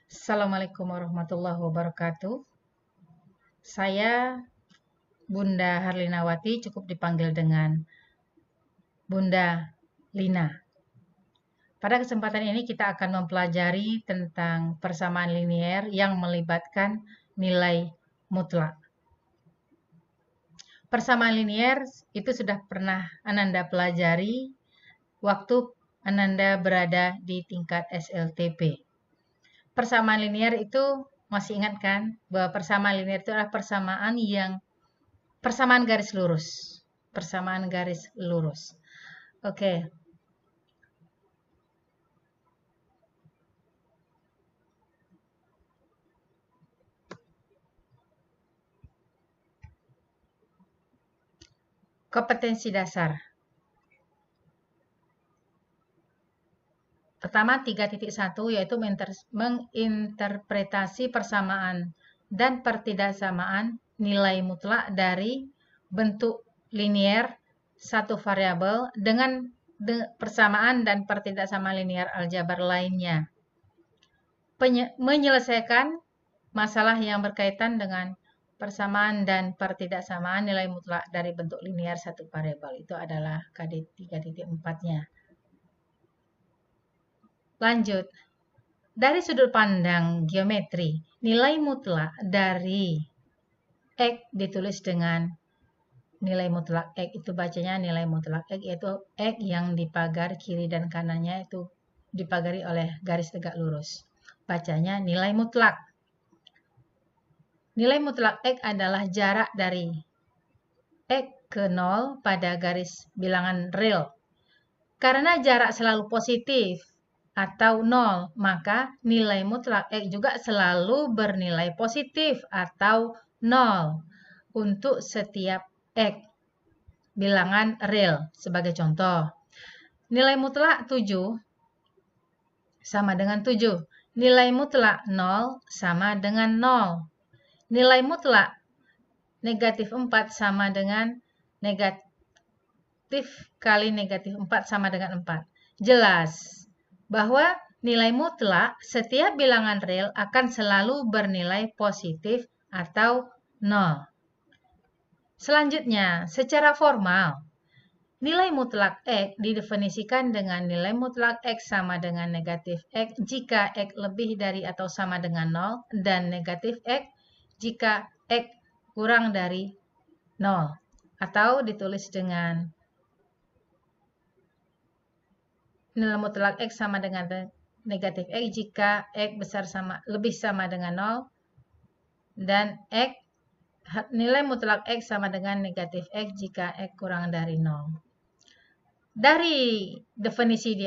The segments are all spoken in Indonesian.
Assalamualaikum warahmatullahi wabarakatuh. Saya Bunda Harlinawati, cukup dipanggil dengan Bunda Lina. Pada kesempatan ini kita akan mempelajari tentang persamaan linier yang melibatkan nilai mutlak. Persamaan linier itu sudah pernah Ananda pelajari waktu Ananda berada di tingkat SLTP. Persamaan linier itu masih ingat kan bahwa persamaan linier itu adalah persamaan garis lurus. Persamaan garis lurus. Oke. Kompetensi dasar. Pertama 3.1 yaitu menginterpretasi persamaan dan pertidaksamaan nilai mutlak dari bentuk linier satu variabel dengan persamaan dan pertidaksamaan linier aljabar lainnya. Menyelesaikan masalah yang berkaitan dengan persamaan dan pertidaksamaan nilai mutlak dari bentuk linier satu variabel. Itu adalah KD 3.4-nya. Lanjut. Dari sudut pandang geometri, nilai mutlak dari X ditulis dengan nilai mutlak X. Itu bacanya nilai mutlak X, yaitu X yang dipagar kiri dan kanannya itu dipagari oleh garis tegak lurus. Bacanya nilai mutlak. Nilai mutlak X adalah jarak dari X ke 0 pada garis bilangan real. Karena jarak selalu positif atau 0, maka nilai mutlak X juga selalu bernilai positif atau 0 untuk setiap X bilangan real. Sebagai contoh, nilai mutlak 7 sama dengan 7. Nilai mutlak 0 sama dengan 0. Nilai mutlak negatif 4 sama dengan negatif kali negatif 4 sama dengan 4. Jelas bahwa nilai mutlak setiap bilangan real akan selalu bernilai positif atau 0. Selanjutnya, secara formal, nilai mutlak X didefinisikan dengan nilai mutlak X sama dengan negatif X jika X lebih dari atau sama dengan 0 dan negatif X jika X kurang dari 0. Atau ditulis dengan nilai mutlak X sama dengan negatif X jika X lebih sama dengan 0 dan nilai mutlak X sama dengan negatif X jika X kurang dari 0. Dari definisi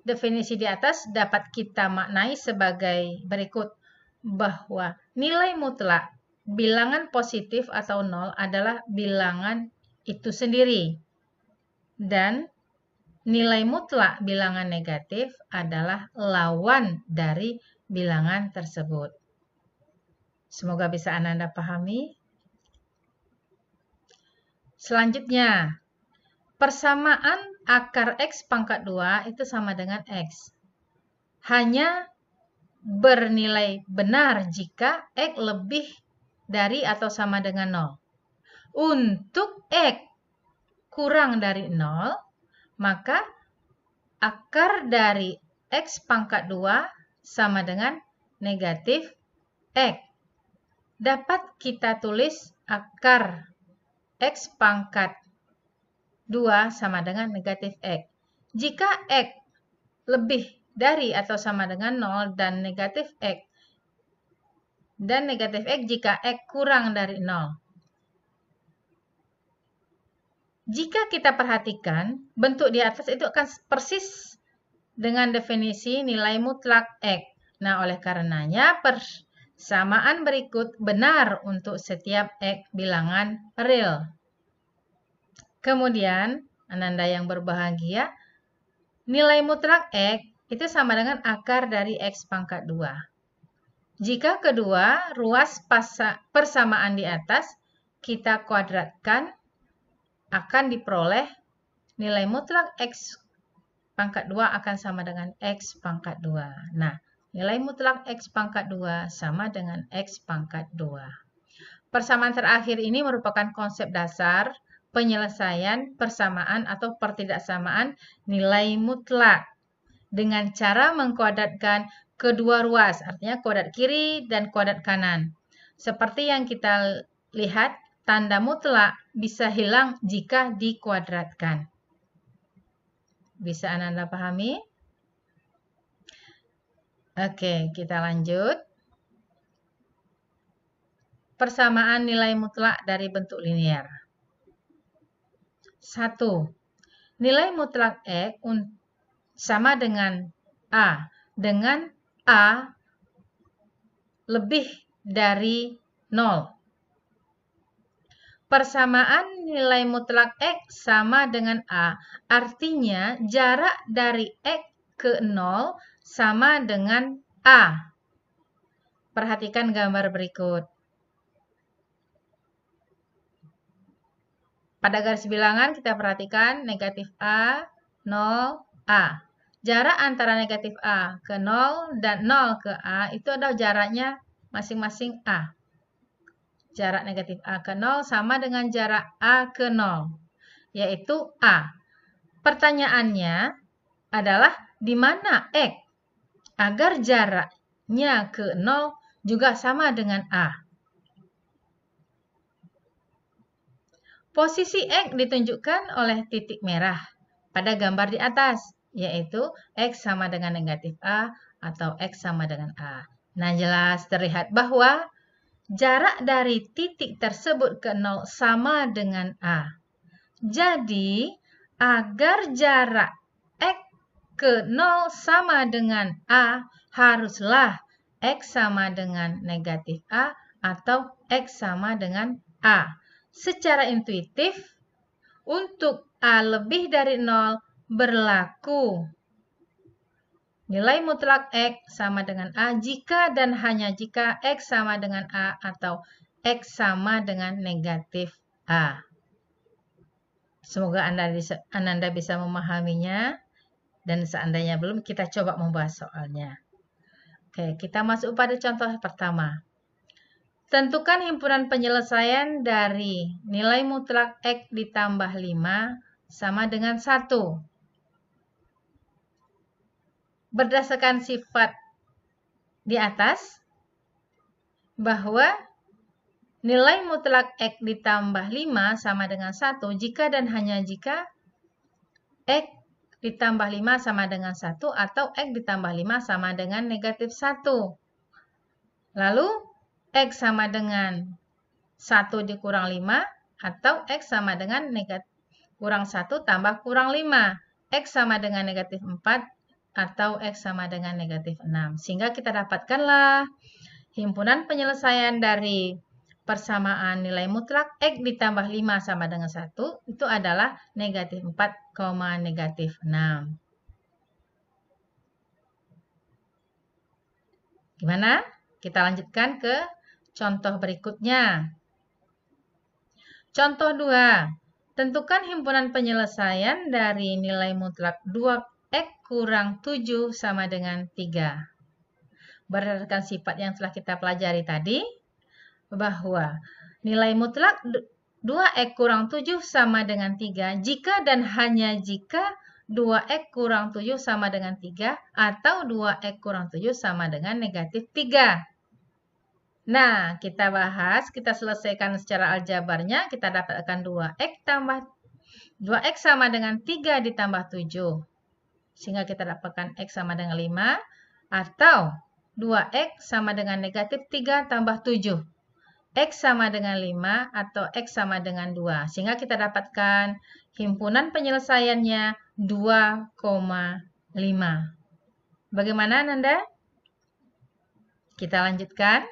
definisi di atas dapat kita maknai sebagai berikut, bahwa nilai mutlak bilangan positif atau 0 adalah bilangan itu sendiri. Dan nilai mutlak bilangan negatif adalah lawan dari bilangan tersebut. Semoga bisa Ananda pahami. Selanjutnya, persamaan akar X pangkat 2 itu sama dengan X. Hanya bernilai benar jika X lebih dari atau sama dengan 0. Untuk X kurang dari 0, maka akar dari X pangkat 2 sama dengan negatif X. Dapat kita tulis akar X pangkat 2 sama dengan negatif X. Jika X lebih dari atau sama dengan 0 dan negatif X jika X kurang dari 0. Jika kita perhatikan, bentuk di atas itu akan persis dengan definisi nilai mutlak X. Nah, oleh karenanya persamaan berikut benar untuk setiap X bilangan real. Kemudian, Ananda yang berbahagia, nilai mutlak X itu sama dengan akar dari X pangkat 2. Jika kedua ruas persamaan di atas kita kuadratkan, akan diperoleh nilai mutlak X pangkat 2 akan sama dengan X pangkat 2. Nah, nilai mutlak X pangkat 2 sama dengan X pangkat 2. Persamaan terakhir ini merupakan konsep dasar penyelesaian persamaan atau pertidaksamaan nilai mutlak dengan cara mengkuadratkan kedua ruas, artinya kuadrat kiri dan kuadrat kanan. Seperti yang kita lihat, tanda mutlak bisa hilang jika dikuadratkan. Bisa Anda pahami? Oke, kita lanjut. Persamaan nilai mutlak dari bentuk linear. 1. Nilai mutlak X sama dengan A, dengan A lebih dari 0. Persamaan nilai mutlak X sama dengan A, artinya jarak dari X ke 0 sama dengan A. Perhatikan gambar berikut. Pada garis bilangan kita perhatikan negatif A, 0, A. Jarak antara negatif A ke 0 dan 0 ke A itu adalah jaraknya masing-masing A. Jarak negatif A ke 0 sama dengan jarak A ke 0, yaitu A. Pertanyaannya adalah di mana X agar jaraknya ke 0 juga sama dengan A. Posisi X ditunjukkan oleh titik merah pada gambar di atas, yaitu X sama dengan negatif A atau X sama dengan A. Nah, jelas terlihat bahwa jarak dari titik tersebut ke 0 sama dengan A. Jadi, agar jarak X ke 0 sama dengan A, haruslah X sama dengan negatif A atau X sama dengan A. Secara intuitif, untuk A lebih dari 0 berlaku nilai mutlak X sama dengan A jika dan hanya jika X sama dengan A atau X sama dengan negatif A. Semoga Anda bisa memahaminya, dan seandainya belum, kita coba membahas soalnya. Oke, kita masuk pada contoh pertama. Tentukan himpunan penyelesaian dari nilai mutlak X ditambah 5 sama dengan 1. Berdasarkan sifat di atas, bahwa nilai mutlak X ditambah 5 sama dengan 1 jika dan hanya jika X ditambah 5 sama dengan 1 atau X ditambah 5 sama dengan negatif 1. Lalu, X sama dengan 1 dikurang 5 atau X sama dengan kurang 1 tambah kurang 5. X sama dengan negatif 4 atau X sama dengan negatif 6. Sehingga kita dapatkanlah himpunan penyelesaian dari persamaan nilai mutlak X ditambah 5 sama dengan 1 itu adalah negatif 4, negatif 6. Gimana? Kita lanjutkan ke contoh berikutnya. Contoh 2. Tentukan himpunan penyelesaian dari nilai mutlak 2X kurang 7 sama dengan 3. Berdasarkan sifat yang telah kita pelajari tadi, bahwa nilai mutlak 2X kurang 7 sama dengan 3 jika dan hanya jika 2X kurang 7 sama dengan 3 atau 2X kurang 7 sama dengan negatif 3. Nah, kita bahas, kita selesaikan secara aljabarnya, kita dapatkan 2X sama dengan 3 ditambah 7. Sehingga kita dapatkan X sama dengan 5 atau 2X sama dengan negatif 3 tambah 7. X sama dengan 5 atau X sama dengan 2. Sehingga kita dapatkan himpunan penyelesaiannya 2,5. Bagaimana, Nanda? Kita lanjutkan.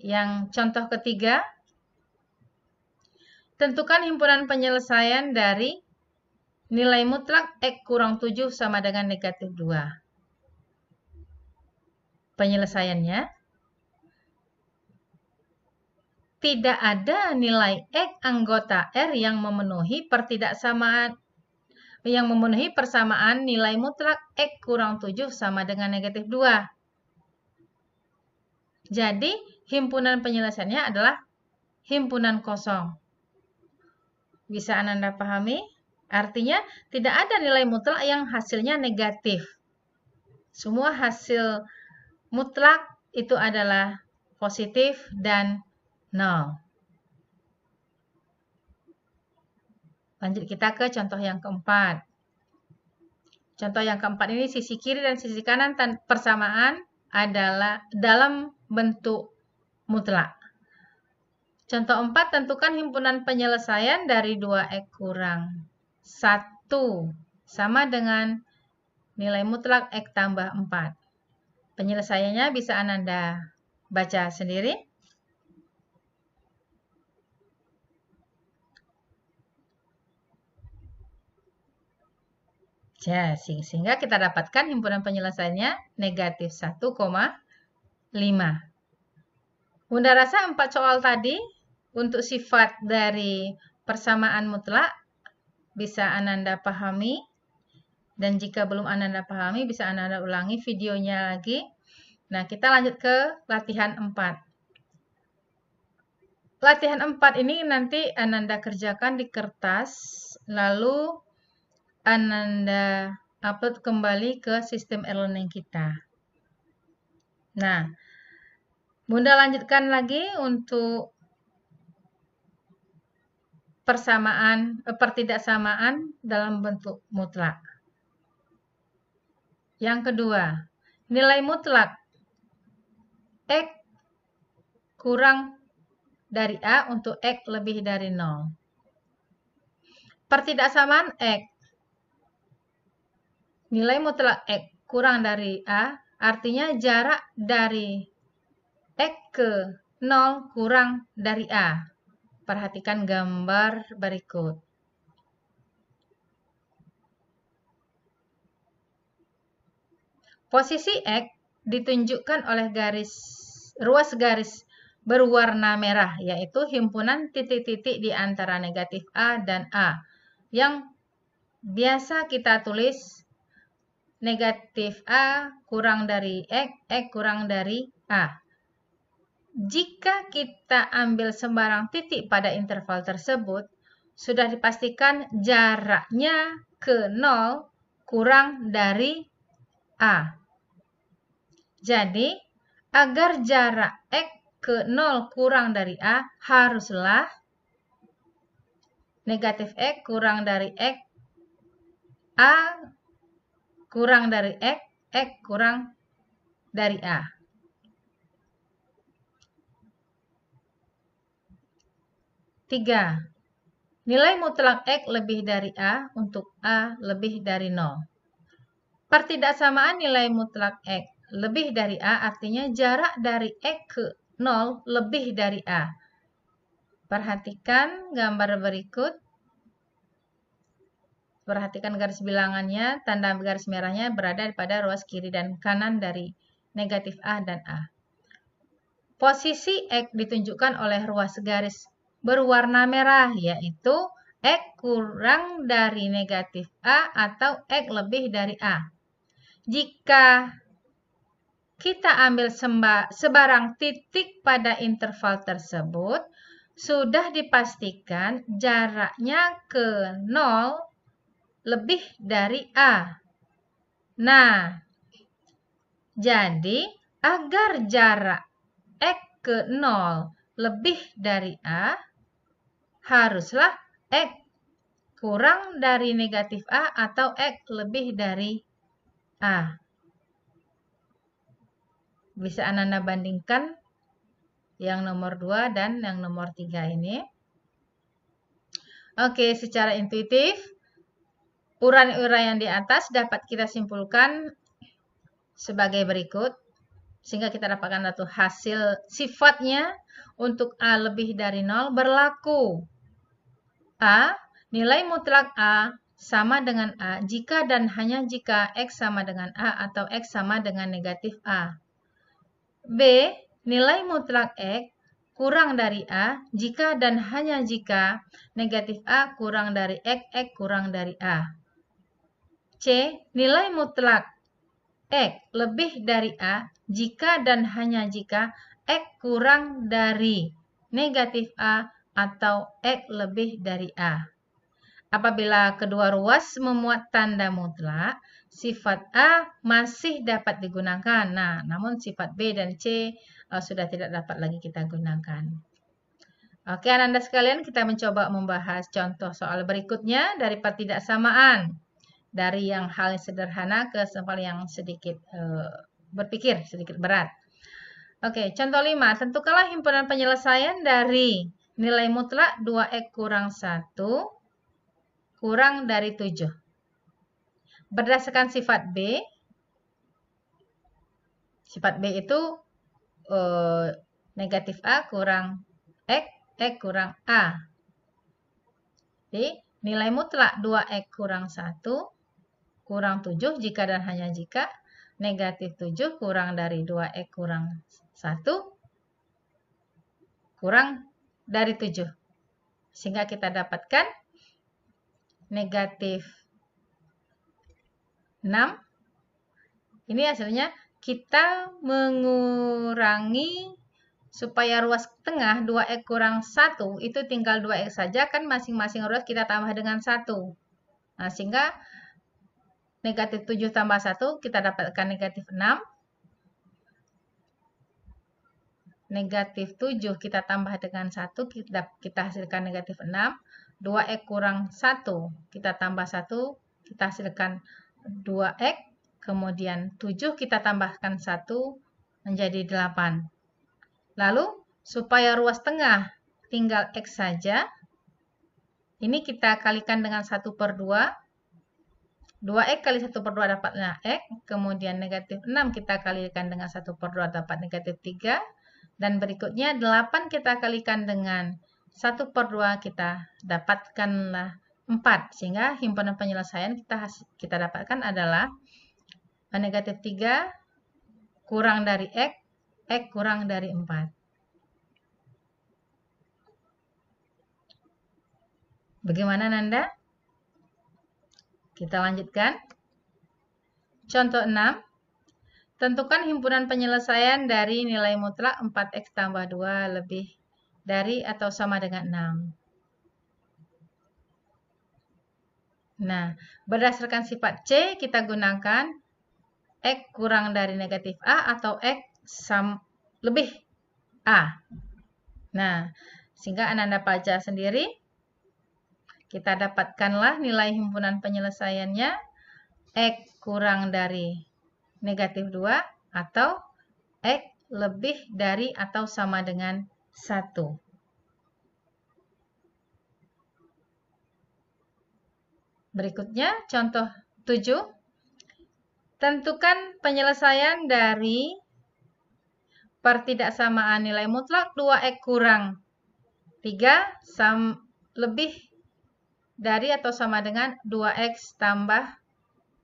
Yang contoh ketiga, tentukan himpunan penyelesaian dari nilai mutlak X kurang 7 sama dengan negatif 2. Penyelesaiannya, tidak ada nilai X anggota R yang memenuhi pertidaksamaan yang memenuhi persamaan nilai mutlak X kurang 7 sama dengan negatif 2. Jadi, himpunan penyelesaiannya adalah himpunan kosong. Bisa Anda pahami? Artinya, tidak ada nilai mutlak yang hasilnya negatif. Semua hasil mutlak itu adalah positif dan nol. Lanjut kita ke contoh yang keempat. Contoh yang keempat ini sisi kiri dan sisi kanan persamaan adalah dalam bentuk mutlak. Contoh 4, tentukan himpunan penyelesaian dari 2X kurang 1 sama dengan nilai mutlak X tambah 4. Penyelesaiannya bisa Anda baca sendiri. Sehingga kita dapatkan himpunan penyelesaiannya negatif 1,5. Bunda rasa 4 soal tadi untuk sifat dari persamaan mutlak bisa Anda pahami. Dan jika belum Anda pahami, bisa Anda ulangi videonya lagi. Nah, kita lanjut ke latihan 4. Latihan 4 ini nanti Anda kerjakan di kertas, lalu Anda upload kembali ke sistem e-learning kita. Nah, Bunda lanjutkan lagi untuk pertidaksamaan dalam bentuk mutlak. Yang kedua, nilai mutlak X kurang dari A untuk X lebih dari 0. Pertidaksamaan X. Nilai mutlak X kurang dari A artinya jarak dari X ke 0 kurang dari A. Perhatikan gambar berikut. Posisi X ditunjukkan oleh ruas garis berwarna merah, yaitu himpunan titik-titik di antara negatif A dan A, yang biasa kita tulis negatif A kurang dari X, X kurang dari A. Jika kita ambil sembarang titik pada interval tersebut, sudah dipastikan jaraknya ke 0 kurang dari A. Jadi, agar jarak X ke 0 kurang dari A, haruslah negatif X kurang dari X, A kurang dari X, X kurang dari A. Tiga, nilai mutlak X lebih dari A untuk A lebih dari 0. Pertidaksamaan nilai mutlak X lebih dari A artinya jarak dari X ke 0 lebih dari A. Perhatikan gambar berikut. Perhatikan garis bilangannya, tanda garis merahnya berada pada ruas kiri dan kanan dari negatif A dan A. Posisi X ditunjukkan oleh ruas garis berwarna merah, yaitu X kurang dari negatif A atau X lebih dari A. Jika kita ambil sebarang titik pada interval tersebut, sudah dipastikan jaraknya ke 0 lebih dari A. Nah, jadi agar jarak X ke 0 lebih dari A, haruslah X kurang dari negatif A atau X lebih dari A. Bisa Anda bandingkan yang nomor 2 dan yang nomor 3 ini. Oke, secara intuitif, uraian-uraian di atas dapat kita simpulkan sebagai berikut. Sehingga kita dapatkan satu hasil sifatnya untuk A lebih dari 0 berlaku. A, nilai mutlak A sama dengan A jika dan hanya jika X sama dengan A atau X sama dengan negatif A. B, nilai mutlak X kurang dari A jika dan hanya jika negatif A kurang dari X, X kurang dari A. C. Nilai mutlak X lebih dari A jika dan hanya jika X kurang dari negatif A atau X lebih dari A. Apabila kedua ruas memuat tanda mutlak, sifat A masih dapat digunakan. Nah, namun sifat B dan C sudah tidak dapat lagi kita gunakan. Oke, Ananda sekalian, kita mencoba membahas contoh soal berikutnya dari pertidaksamaan. Dari yang hal yang sederhana ke soal yang sedikit berpikir, sedikit berat. Oke, contoh 5. Tentukanlah himpunan penyelesaian dari nilai mutlak 2x kurang 1 kurang dari 7. Berdasarkan sifat B itu negatif A kurang X kurang A. Jadi, nilai mutlak 2x kurang 1 kurang 7 jika dan hanya jika negatif 7 kurang dari 2x kurang 1 kurang dari 7. Sehingga kita dapatkan negatif 6. Ini hasilnya kita mengurangi supaya ruas tengah 2x kurang 1 itu tinggal 2x saja, kan masing-masing ruas kita tambah dengan 1. Nah, sehingga negatif 7 tambah 1 kita dapatkan negatif 6. Negatif 7 kita tambah dengan 1 kita hasilkan negatif 6. 2x kurang 1 kita tambah 1 kita hasilkan 2x. Kemudian 7 kita tambahkan 1 menjadi 8. Lalu, supaya ruas tengah tinggal X saja, ini kita kalikan dengan 1/2. 2X kali 1/2 dapatnya X, kemudian negatif 6 kita kalikan dengan 1/2 dapat negatif 3, dan berikutnya 8 kita kalikan dengan 1/2 kita dapatkanlah 4, sehingga himpunan penyelesaian kita dapatkan adalah negatif 3 kurang dari X kurang dari 4. Bagaimana, Nanda? Kita lanjutkan. Contoh 6. Tentukan himpunan penyelesaian dari nilai mutlak 4x tambah 2 lebih dari atau sama dengan 6. Nah, berdasarkan sifat C, kita gunakan X kurang dari negatif A atau X lebih A. Nah, sehingga Ananda baca sendiri, kita dapatkanlah nilai himpunan penyelesaiannya X kurang dari negatif 2 atau X lebih dari atau sama dengan 1. Berikutnya, contoh 7. Tentukan penyelesaian dari pertidaksamaan nilai mutlak 2x kurang 3 lebih dari atau sama dengan 2x tambah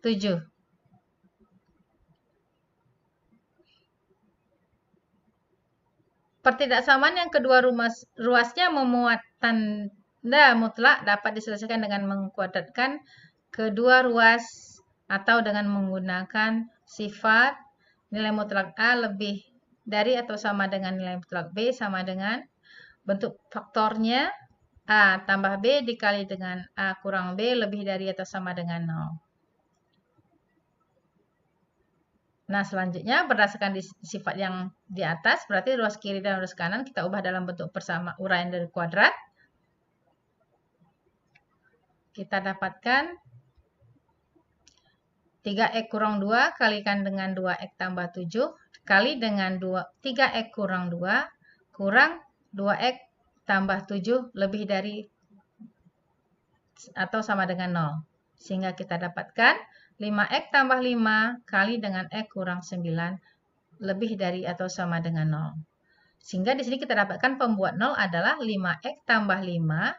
7. Pertidaksamaan yang kedua ruasnya memuat tanda mutlak dapat diselesaikan dengan mengkuadratkan kedua ruas atau dengan menggunakan sifat nilai mutlak A lebih dari atau sama dengan nilai mutlak B sama dengan bentuk faktornya A tambah B dikali dengan A kurang B lebih dari atau sama dengan 0. Nah, selanjutnya berdasarkan sifat yang di atas, berarti ruas kiri dan ruas kanan kita ubah dalam bentuk persama uraian dari kuadrat. Kita dapatkan 3x kurang 2 kalikan dengan 2x tambah 7 kali dengan 3x kurang 2 kurang 2x tambah 7 lebih dari atau sama dengan 0. Sehingga kita dapatkan 5x tambah 5 kali dengan x kurang 9 lebih dari atau sama dengan 0. Sehingga di sini kita dapatkan pembuat 0 adalah 5x tambah 5,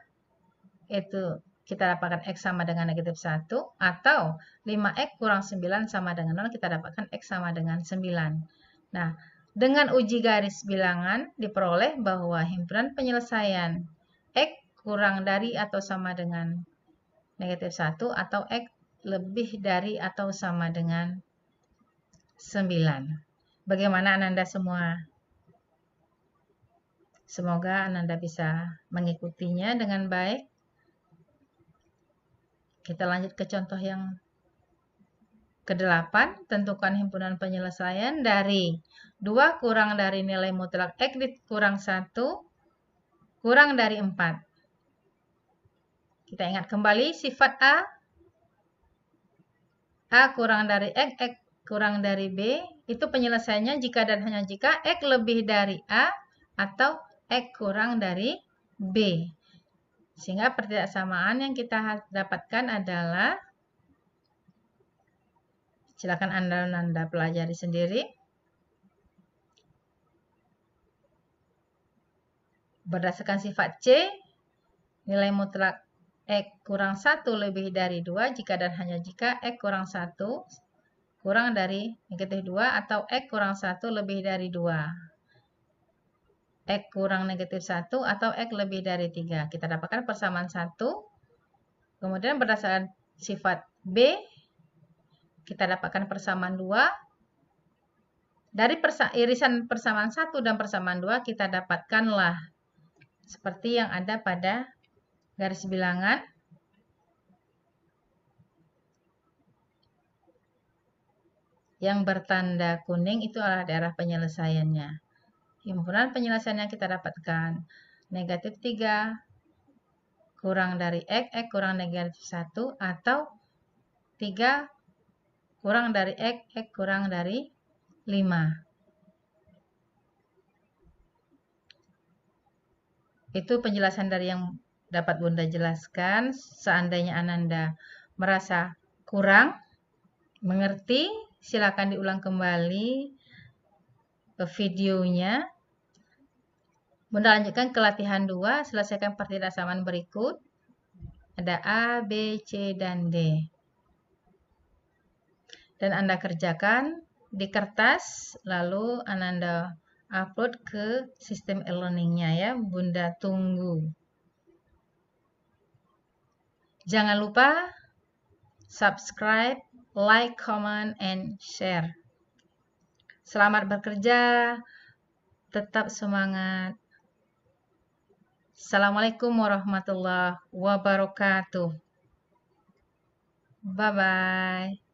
itu kita dapatkan X sama dengan negatif 1, atau 5X kurang 9 sama dengan 0, kita dapatkan X sama dengan 9. Nah, dengan uji garis bilangan diperoleh bahwa himpunan penyelesaian X kurang dari atau sama dengan negatif 1 atau X lebih dari atau sama dengan 9. Bagaimana Ananda semua? Semoga Ananda bisa mengikutinya dengan baik. Kita lanjut ke contoh yang ke-8. Tentukan himpunan penyelesaian dari 2 kurang dari nilai mutlak X kurang 1 kurang dari 4. Kita ingat kembali sifat A kurang dari X kurang dari B, itu penyelesaiannya jika dan hanya jika X lebih dari A atau X kurang dari B. Sehingga pertidaksamaan yang kita dapatkan adalah, silakan Anda pelajari sendiri. Berdasarkan sifat C, nilai mutlak X kurang 1 lebih dari 2 jika dan hanya jika X kurang 1 kurang dari negatif 2 atau X kurang 1 lebih dari 2. X kurang negatif 1 atau X lebih dari 3. Kita dapatkan persamaan 1. Kemudian berdasarkan sifat B, kita dapatkan persamaan 2. Dari irisan persamaan 1 dan persamaan 2, kita dapatkanlah seperti yang ada pada garis bilangan. Yang bertanda kuning itu adalah daerah penyelesaiannya. Himpunan penyelesaian yang kita dapatkan negatif 3 kurang dari X kurang negatif 1 atau 3 kurang dari X kurang dari 5. Itu penjelasan dari yang dapat Bunda jelaskan. Seandainya Ananda merasa kurang mengerti, silakan diulang kembali videonya. Bunda lanjutkan ke latihan 2, selesaikan pertidaksamaan berikut. Ada A, B, C, dan D. Dan Anda kerjakan di kertas, lalu Ananda upload ke sistem e-learning-nya ya. Bunda tunggu. Jangan lupa subscribe, like, comment, and share. Selamat bekerja, tetap semangat. Assalamualaikum warahmatullahi wabarakatuh. Bye-bye.